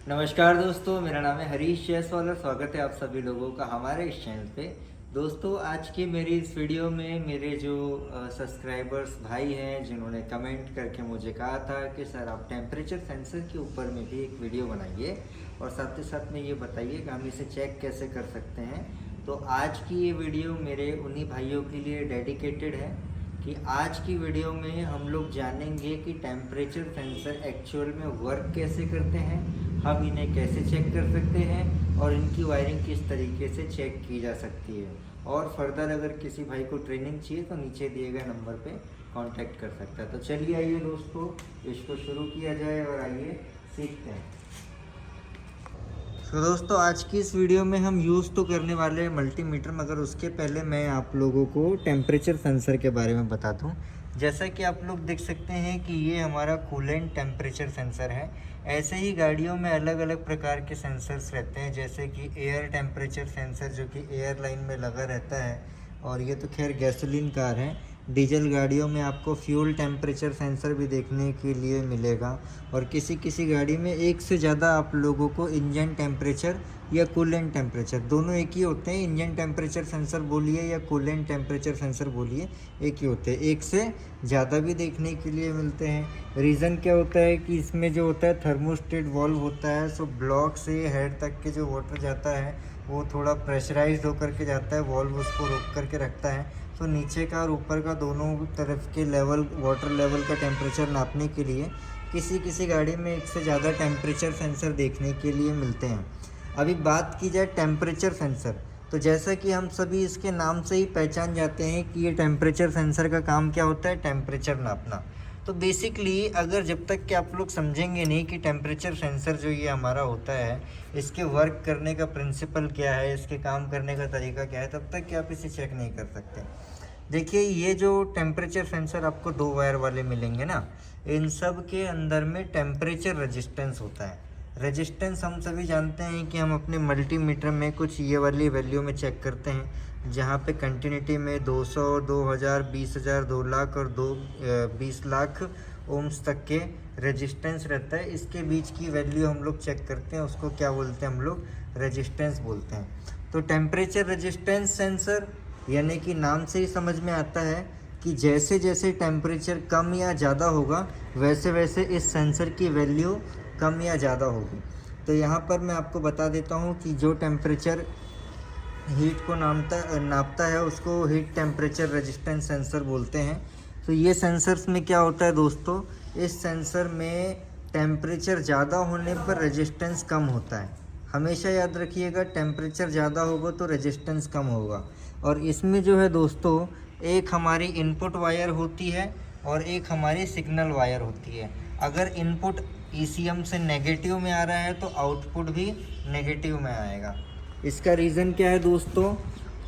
नमस्कार दोस्तों, मेरा नाम है हरीश जायसवाल और स्वागत है आप सभी लोगों का हमारे इस चैनल पे। दोस्तों, आज की मेरी इस वीडियो में मेरे जो सब्सक्राइबर्स भाई हैं जिन्होंने कमेंट करके मुझे कहा था कि सर आप टेम्परेचर सेंसर के ऊपर में भी एक वीडियो बनाइए और साथ ही साथ में ये बताइए कि हम इसे चेक कैसे कर सकते हैं। तो आज की ये वीडियो मेरे उन्हीं भाइयों के लिए डेडिकेटेड है कि आज की वीडियो में हम लोग जानेंगे कि टेम्परेचर सेंसर एक्चुअल में वर्क कैसे करते हैं, हम इन्हें कैसे चेक कर सकते हैं और इनकी वायरिंग किस तरीके से चेक की जा सकती है। और फर्दर अगर किसी भाई को ट्रेनिंग चाहिए तो नीचे दिए गए नंबर पे कांटेक्ट कर सकता है। तो चलिए आइए दोस्तों, इसको शुरू किया जाए और आइए सीखते हैं। तो दोस्तों, आज की इस वीडियो में हम यूज़ तो करने वाले हैं मल्टीमीटर, मगर उसके पहले मैं आप लोगों को टेम्परेचर सेंसर के बारे में बता दूं। जैसा कि आप लोग देख सकते हैं कि ये हमारा कूलेंट टेम्परेचर सेंसर है। ऐसे ही गाड़ियों में अलग अलग प्रकार के सेंसर्स रहते हैं, जैसे कि एयर टेम्परेचर सेंसर जो कि एयरलाइन में लगा रहता है, और ये तो खैर गैसोलीन कार है। डीजल गाड़ियों में आपको फ्यूल टेम्परेचर सेंसर भी देखने के लिए मिलेगा, और किसी किसी गाड़ी में एक से ज़्यादा आप लोगों को इंजन टेम्परेचर या कूलेंट टेम्परेचर, दोनों एक ही होते हैं। इंजन टेम्परेचर सेंसर बोलिए या कूलेंट टेम्परेचर सेंसर बोलिए, एक ही होते हैं। एक से ज़्यादा भी देखने के लिए मिलते हैं। रीज़न क्या होता है कि इसमें जो होता है थर्मोस्टेट वाल्व होता है, सो ब्लॉक से हेड तक के जो वाटर जाता है वो थोड़ा प्रेशराइज्ड होकर के जाता है, वाल्व उसको रोक करके रखता है। तो नीचे का और ऊपर का दोनों तरफ के लेवल, वाटर लेवल का टेम्परेचर नापने के लिए किसी किसी गाड़ी में एक से ज़्यादा टेम्परेचर सेंसर देखने के लिए मिलते हैं। अभी बात की जाए टेम्परेचर सेंसर, तो जैसा कि हम सभी इसके नाम से ही पहचान जाते हैं कि ये टेम्परेचर सेंसर का काम क्या होता है, टेम्परेचर नापना। तो बेसिकली अगर जब तक कि आप लोग समझेंगे नहीं कि टेम्परेचर सेंसर जो ये हमारा होता है, इसके वर्क करने का प्रिंसिपल क्या है, इसके काम करने का तरीका क्या है, तब तक कि आप इसे चेक नहीं कर सकते। देखिए, ये जो टेम्परेचर सेंसर आपको 2 वायर वाले मिलेंगे ना, इन सब के अंदर में टेम्परेचर रेजिस्टेंस होता है। रेजिस्टेंस हम सभी जानते हैं कि हम अपने मल्टीमीटर में कुछ ये वाली वैल्यू में चेक करते हैं, जहाँ पे कंटिन्यूटी में 200, 2000, 20,000, 2 लाख और 20 लाख ओम्स तक के रेजिस्टेंस रहता है। इसके बीच की वैल्यू हम लोग चेक करते हैं, उसको क्या बोलते हैं हम लोग, रेजिस्टेंस बोलते हैं। तो टेम्परेचर रेजिस्टेंस सेंसर यानी कि नाम से ही समझ में आता है कि जैसे जैसे टेम्परेचर कम या ज़्यादा होगा, वैसे वैसे इस सेंसर की वैल्यू कम या ज़्यादा होगी। तो यहाँ पर मैं आपको बता देता हूँ कि जो टेम्परेचर हीट को नापता है उसको हीट टेम्परेचर रेजिस्टेंस सेंसर बोलते हैं। तो ये सेंसर्स में क्या होता है दोस्तों, इस सेंसर में टेम्परेचर ज़्यादा होने पर रेजिस्टेंस कम होता है। हमेशा याद रखिएगा, टेम्परेचर ज़्यादा होगा तो रेजिस्टेंस कम होगा। और इसमें जो है दोस्तों, एक हमारी इनपुट वायर होती है और एक हमारी सिग्नल वायर होती है। अगर इनपुट ईसीएम से नेगेटिव में आ रहा है तो आउटपुट भी नेगेटिव में आएगा। इसका रीज़न क्या है दोस्तों,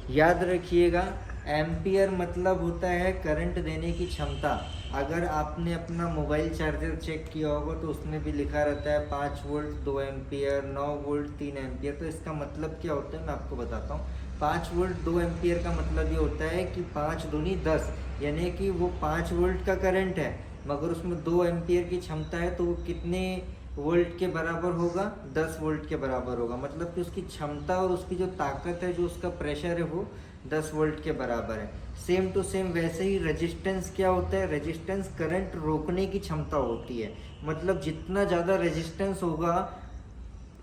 याद रखिएगा, एम्पियर मतलब होता है करंट देने की क्षमता। अगर आपने अपना मोबाइल चार्जर चेक किया होगा तो उसमें भी लिखा रहता है 5 वोल्ट 2 एम्पियर, 9 वोल्ट 3 एम्पियर। तो इसका मतलब क्या होता है मैं आपको बताता हूँ। 5 वोल्ट 2 एम्पियर का मतलब ये होता है कि 5 दूनी 10, यानी कि वो 5 वोल्ट का करंट है मगर उसमें 2 एम्पियर की क्षमता है, तो वो कितने वोल्ट के बराबर होगा, 10 वोल्ट के बराबर होगा। मतलब कि उसकी क्षमता और उसकी जो ताकत है, जो उसका प्रेशर है, वो 10 वोल्ट के बराबर है। सेम टू सेम वैसे ही रेजिस्टेंस क्या होता है, रेजिस्टेंस करंट रोकने की क्षमता होती है। मतलब जितना ज़्यादा रेजिस्टेंस होगा,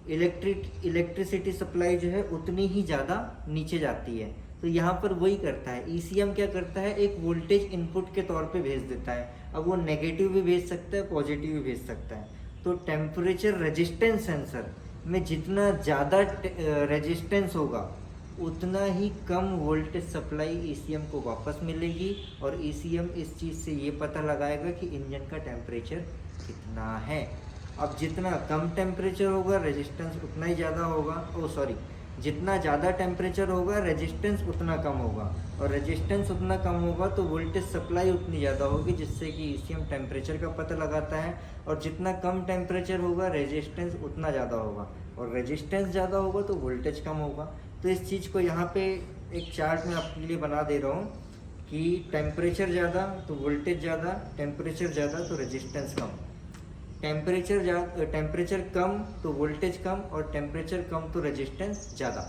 इलेक्ट्रिसिटी सप्लाई जो है उतनी ही ज़्यादा नीचे जाती है। तो यहाँ पर वही करता है, ईसीएम क्या करता है, एक वोल्टेज इनपुट के तौर पे भेज देता है। अब वो नेगेटिव भी भेज सकता है, पॉजिटिव भी भेज सकता है। तो टेम्परेचर रेजिस्टेंस सेंसर में जितना ज़्यादा रेजिस्टेंस होगा, उतना ही कम वोल्टेज सप्लाई ईसीएम को वापस मिलेगी, और ईसीएम इस चीज़ से ये पता लगाएगा कि इंजन का टेम्परेचर कितना है। अब जितना कम टेम्परेचर होगा, रेजिस्टेंस उतना ही ज़्यादा होगा। जितना ज़्यादा टेम्परेचर होगा, रेजिस्टेंस उतना कम होगा, और रेजिस्टेंस उतना कम होगा तो वोल्टेज सप्लाई उतनी ज़्यादा होगी, जिससे कि ईसीएम टेम्परेचर का पता लगाता है। और जितना कम टेम्परेचर होगा, रेजिस्टेंस उतना ज़्यादा होगा, और रेजिस्टेंस ज़्यादा होगा तो वोल्टेज कम होगा। तो इस चीज़ को यहाँ पे एक चार्ट में आपके लिए बना दे रहा हूँ कि टेम्परेचर ज़्यादा तो वोल्टेज ज़्यादा, टेम्परेचर ज़्यादा तो रेजिस्टेंस कम। टेम्परेचर कम तो वोल्टेज कम, और टेम्परेचर कम तो रेजिस्टेंस ज़्यादा।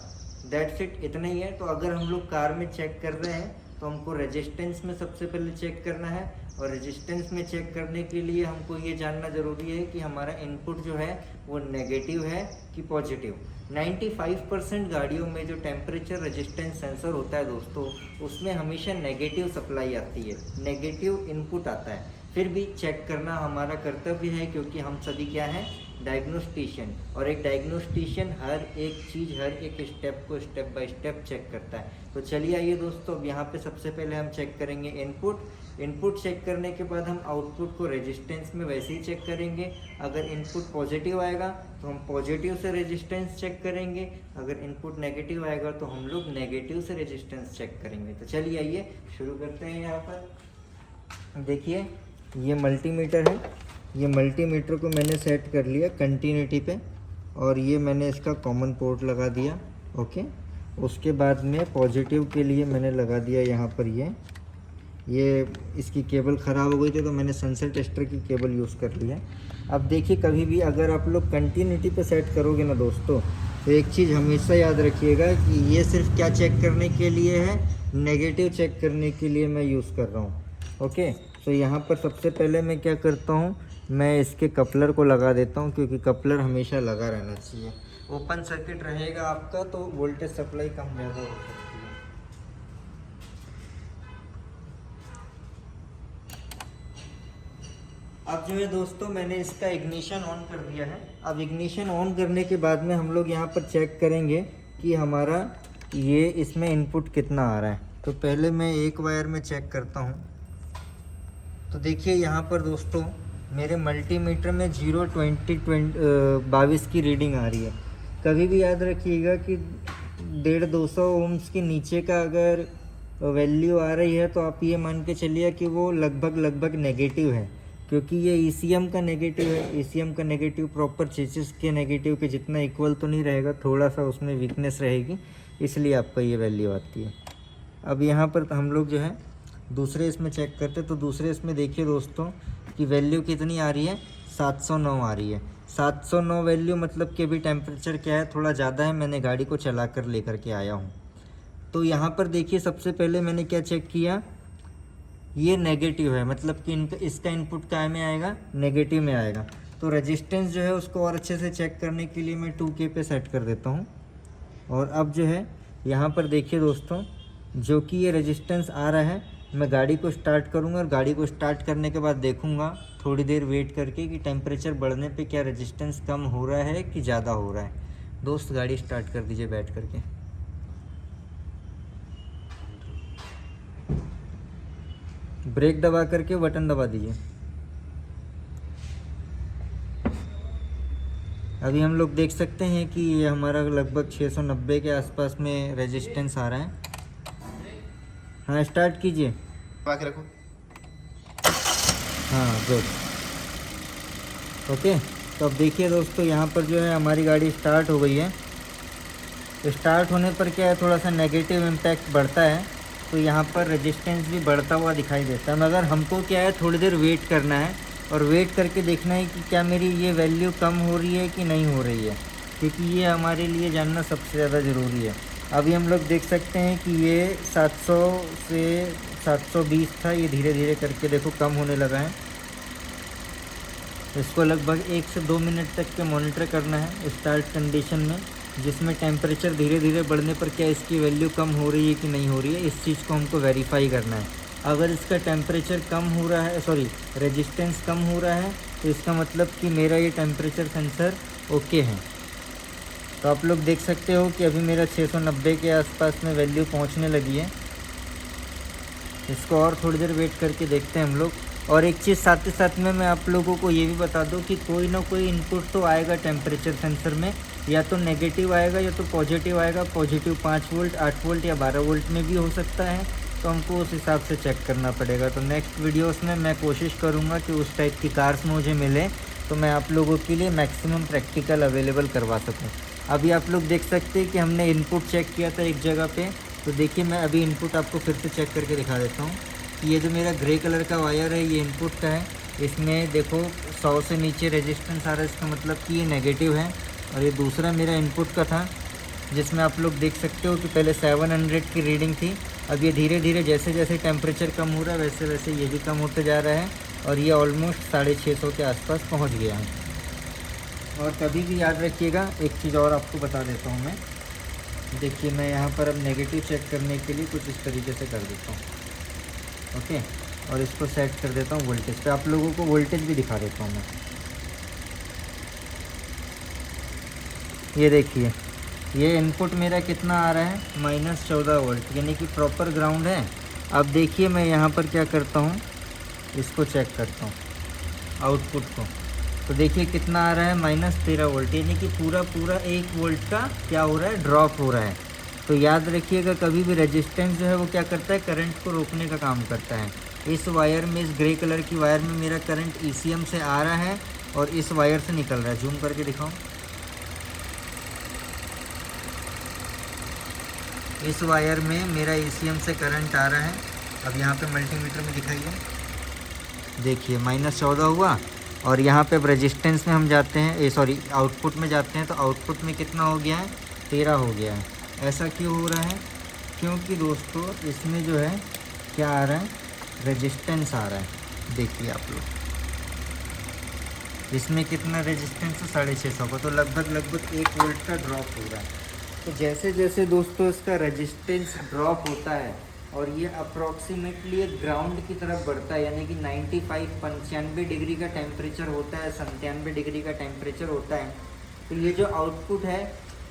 दैट्स इट, इतना ही है। तो अगर हम लोग कार में चेक कर रहे हैं तो हमको रेजिस्टेंस में सबसे पहले चेक करना है, और रेजिस्टेंस में चेक करने के लिए हमको ये जानना ज़रूरी है कि हमारा इनपुट जो है वो नेगेटिव है कि पॉजिटिव। 95% गाड़ियों में जो टेम्परेचर रेजिस्टेंस सेंसर होता है दोस्तों, उसमें हमेशा नेगेटिव सप्लाई आती है, नेगेटिव इनपुट आता है। फिर भी चेक करना हमारा कर्तव्य है, क्योंकि हम सभी क्या हैं, डायग्नोस्टिशियन, और एक डायग्नोस्टिशियन हर एक चीज़, हर एक स्टेप को स्टेप बाय स्टेप चेक करता है। तो चलिए आइए दोस्तों, अब यहाँ पे सबसे पहले हम चेक करेंगे इनपुट चेक करने के बाद हम आउटपुट को रेजिस्टेंस में वैसे ही चेक करेंगे। अगर इनपुट पॉजिटिव आएगा तो हम पॉजिटिव से रेजिस्टेंस चेक करेंगे, अगर इनपुट नेगेटिव आएगा तो हम लोग नेगेटिव से रेजिस्टेंस चेक करेंगे। तो चलिए आइए शुरू करते हैं। यहाँ पर देखिए ये मल्टीमीटर है, ये मल्टीमीटर को मैंने सेट कर लिया कंटिन्यूटी पे, और ये मैंने इसका कॉमन पोर्ट लगा दिया। ओके, उसके बाद में पॉजिटिव के लिए मैंने लगा दिया यहाँ पर ये इसकी केबल ख़राब हो गई थी तो मैंने सेंसर टेस्टर की केबल यूज़ कर लिया। अब देखिए, कभी भी अगर आप लोग कंटिन्यूटी पे सेट करोगे ना दोस्तों, तो एक चीज़ हमेशा याद रखिएगा कि ये सिर्फ क्या चेक करने के लिए है, नेगेटिव चेक करने के लिए मैं यूज़ कर रहा हूँ। ओके, तो यहाँ पर सबसे पहले मैं क्या करता हूँ, मैं इसके कपलर को लगा देता हूँ, क्योंकि कपलर हमेशा लगा रहना चाहिए। ओपन सर्किट रहेगा आपका तो वोल्टेज सप्लाई कम ज़्यादा हो सकती है। अब जो है दोस्तों, मैंने इसका इग्निशन ऑन कर दिया है। अब इग्निशन ऑन करने के बाद में हम लोग यहाँ पर चेक करेंगे कि हमारा ये इसमें इनपुट कितना आ रहा है। तो पहले मैं एक वायर में चेक करता हूँ। तो देखिए यहाँ पर दोस्तों, मेरे मल्टीमीटर में 0.22 की रीडिंग आ रही है। कभी भी याद रखिएगा कि 150-200 ओम्स के नीचे का अगर वैल्यू आ रही है तो आप ये मान के चलिए कि वो लगभग नेगेटिव है, क्योंकि ये ECM का नेगेटिव है। ECM का नेगेटिव प्रॉपर चेसिस के नेगेटिव के जितना इक्वल तो नहीं रहेगा, थोड़ा सा उसमें वीकनेस रहेगी, इसलिए आपका ये वैल्यू आती है। अब यहाँ पर हम लोग जो है दूसरे इसमें चेक करते, तो दूसरे इसमें देखिए दोस्तों कि वैल्यू कितनी आ रही है, 709 आ रही है। 709 वैल्यू मतलब कि अभी टेम्परेचर क्या है, थोड़ा ज़्यादा है। मैंने गाड़ी को चला कर लेकर के आया हूँ। तो यहाँ पर देखिए, सबसे पहले मैंने क्या चेक किया, ये नेगेटिव है, मतलब कि इसका इनपुट क्या में आएगा, नेगेटिव में आएगा। तो रेजिस्टेंस जो है उसको और अच्छे से चेक करने के लिए मैं 2K पे सेट कर देता हूँ। और अब जो है यहाँ पर देखिए दोस्तों, जो कि ये रेजिस्टेंस आ रहा है, मैं गाड़ी को स्टार्ट करूँगा, और गाड़ी को स्टार्ट करने के बाद देखूँगा थोड़ी देर वेट करके कि टेम्परेचर बढ़ने पे क्या रेजिस्टेंस कम हो रहा है कि ज़्यादा हो रहा है। दोस्त गाड़ी स्टार्ट कर दीजिए बैठ करके। ब्रेक दबा करके बटन दबा दीजिए। अभी हम लोग देख सकते हैं कि ये हमारा लगभग 690 के आसपास में रेजिस्टेंस आ रहा है। हाँ, स्टार्ट कीजिए। बाकी रखो। हाँ, गुड। ओके, तो अब देखिए दोस्तों, यहाँ पर जो है हमारी गाड़ी स्टार्ट हो गई है। स्टार्ट होने पर क्या है, थोड़ा सा नेगेटिव इम्पैक्ट बढ़ता है, तो यहाँ पर रेजिस्टेंस भी बढ़ता हुआ दिखाई देता है। मगर हमको क्या है, थोड़ी देर वेट करना है, और वेट करके देखना है कि क्या मेरी ये वैल्यू कम हो रही है कि नहीं हो रही है, क्योंकि ये हमारे लिए जानना सबसे ज़्यादा ज़रूरी है। अभी हम लोग देख सकते हैं कि ये 700 से 720 था, ये धीरे धीरे करके देखो कम होने लगा है। इसको लगभग 1 से 2 मिनट तक के मॉनिटर करना है स्टार्ट कंडीशन में, जिसमें टेम्परेचर धीरे धीरे बढ़ने पर क्या इसकी वैल्यू कम हो रही है कि नहीं हो रही है, इस चीज़ को हमको वेरीफाई करना है। अगर इसका टेम्परेचर कम हो रहा है, रेजिस्टेंस कम हो रहा है, तो इसका मतलब कि मेरा ये टेम्परेचर सेंसर ओके है। तो आप लोग देख सकते हो कि अभी मेरा 690 के आसपास में वैल्यू पहुंचने लगी है। इसको और थोड़ी देर वेट करके देखते हैं हम लोग। और एक चीज़ साथ ही साथ में मैं आप लोगों को ये भी बता दूं कि कोई ना कोई इनपुट तो आएगा टेम्परेचर सेंसर में, या तो नेगेटिव आएगा या तो पॉजिटिव आएगा। पॉजिटिव 5 वोल्ट, 8 वोल्ट या 12 वोल्ट में भी हो सकता है, तो हमको उस हिसाब से चेक करना पड़ेगा। तो नेक्स्ट वीडियोस में मैं कोशिश करूँगा कि उस टाइप की कार्स मुझे मिले तो मैं आप लोगों के लिए मैक्सिमम प्रैक्टिकल अवेलेबल करवा सकूँ। अभी आप लोग देख सकते हैं कि हमने इनपुट चेक किया था एक जगह पे, तो देखिए मैं अभी इनपुट आपको फिर से चेक करके दिखा देता हूँ कि ये जो मेरा ग्रे कलर का वायर है ये इनपुट का है, इसमें देखो 100 से नीचे रेजिस्टेंस आ रहा है, इसका मतलब कि ये नेगेटिव है। और ये दूसरा मेरा इनपुट का था, जिसमें आप लोग देख सकते हो कि पहले 700 की रीडिंग थी। अब ये धीरे धीरे जैसे जैसे टेम्परेचर कम हो रहा है वैसे वैसे ये भी कम होते जा रहा है, और ये ऑलमोस्ट 650 के आसपास पहुंच गया है। और कभी भी याद रखिएगा, एक चीज़ और आपको बता देता हूँ मैं। देखिए मैं यहाँ पर अब नेगेटिव चेक करने के लिए कुछ इस तरीके से कर देता हूँ। ओके, और इसको सेट कर देता हूँ वोल्टेज पे। आप लोगों को वोल्टेज भी दिखा देता हूँ मैं। ये देखिए, ये इनपुट मेरा कितना आ रहा है, -14 वोल्ट, यानी कि प्रॉपर ग्राउंड है। अब देखिए मैं यहाँ पर क्या करता हूँ, इसको चेक करता हूँ आउटपुट को। तो देखिए कितना आ रहा है, -13 वोल्ट, यानी कि पूरा 1 वोल्ट का क्या हो रहा है, ड्रॉप हो रहा है। तो याद रखिएगा, कभी भी रेजिस्टेंस जो है वो क्या करता है, करंट को रोकने का काम करता है। इस वायर में, इस ग्रे कलर की वायर में मेरा करंट ECM से आ रहा है और इस वायर से निकल रहा है। जूम करके दिखाऊं, इस वायर में मेरा ECM से करंट आ रहा है। अब यहाँ पे मल्टीमीटर में दिखाइए, देखिए -14 हुआ। और यहाँ पे अब रेजिस्टेंस में हम जाते हैं, सॉरी आउटपुट में जाते हैं, तो आउटपुट में कितना हो गया है, 13 हो गया है। ऐसा क्यों हो रहा है, क्योंकि दोस्तों इसमें जो है क्या आ रहा है, रेजिस्टेंस आ रहा है। देखिए आप लोग, इसमें कितना रेजिस्टेंस है, 650 का, तो लगभग 1 वोल्ट का ड्रॉप हो रहा है। तो जैसे जैसे दोस्तों इसका रेजिस्टेंस ड्रॉप होता है और ये अप्रॉक्सीमेटली एक ग्राउंड की तरफ बढ़ता है, यानी कि 95 डिग्री का टेम्परेचर होता है, 97 डिग्री का टेम्परेचर होता है, तो ये जो आउटपुट है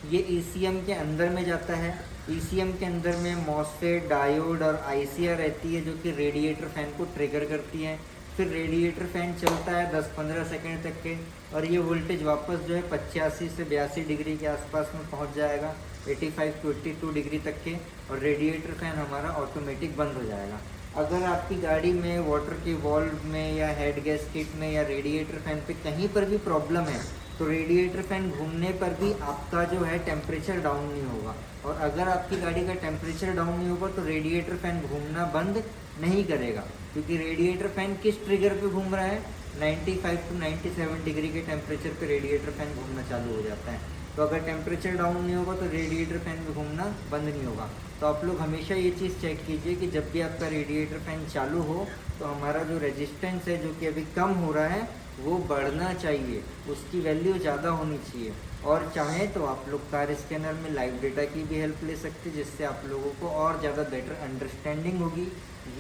ये ECM के अंदर में जाता है। ECM के अंदर में मॉसफेट, डायोड और ICR रहती है, जो कि रेडिएटर फैन को ट्रिगर करती है। फिर रेडिएटर फैन चलता है 10-15 सेकेंड तक के, और ये वोल्टेज वापस जो है 85 से 82 डिग्री के आसपास में पहुंच जाएगा, 85 to 82 डिग्री तक के, और रेडिएटर फैन हमारा ऑटोमेटिक बंद हो जाएगा। अगर आपकी गाड़ी में वाटर के वॉल्व में या हेड गैस्केट में या रेडिएटर फैन पे कहीं पर भी प्रॉब्लम है, तो रेडिएटर फैन घूमने पर भी आपका जो है टेम्परेचर डाउन नहीं होगा। और अगर आपकी गाड़ी का टेम्परेचर डाउन नहीं होगा तो रेडिएटर फैन घूमना बंद नहीं करेगा, क्योंकि रेडिएटर फैन किस ट्रिगर पे घूम रहा है, 95 to 97 डिग्री के टेम्परेचर पे रेडिएटर फैन घूमना चालू हो जाता है। तो अगर टेम्परेचर डाउन नहीं होगा तो रेडिएटर फैन में घूमना बंद नहीं होगा। तो आप लोग हमेशा ये चीज़ चेक कीजिए कि जब भी आपका रेडिएटर फैन चालू हो तो हमारा जो रेजिस्टेंस है, जो कि अभी कम हो रहा है, वो बढ़ना चाहिए, उसकी वैल्यू ज़्यादा होनी चाहिए। और चाहें तो आप लोग कार स्कैनर में लाइव डेटा की भी हेल्प ले सकते हैं, जिससे आप लोगों को और ज़्यादा बेटर अंडरस्टैंडिंग होगी।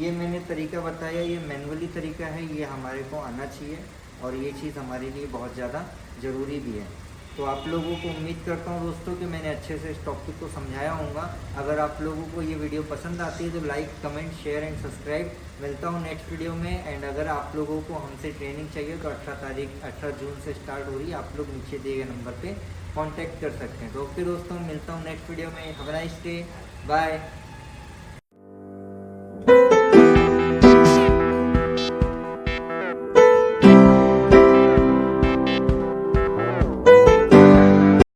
ये मैंने तरीका बताया, ये मैनुअली तरीका है, ये हमारे को आना चाहिए, और ये चीज़ हमारे लिए बहुत ज़्यादा ज़रूरी भी है। तो आप लोगों को उम्मीद करता हूँ दोस्तों कि मैंने अच्छे से इस टॉपिक को समझाया होगा। अगर आप लोगों को ये वीडियो पसंद आती है तो like, comment, share and subscribe. मिलता हूँ नेक्स्ट वीडियो में। एंड अगर आप लोगों को हमसे ट्रेनिंग चाहिए तो 18 जून से स्टार्ट हो रही है, आप लोग नीचे दिए गए नंबर पर कॉन्टैक्ट कर सकते हैं। तो ओके दोस्तों, मिलता हूँ नेक्स्ट वीडियो में। Have a nice day, bye.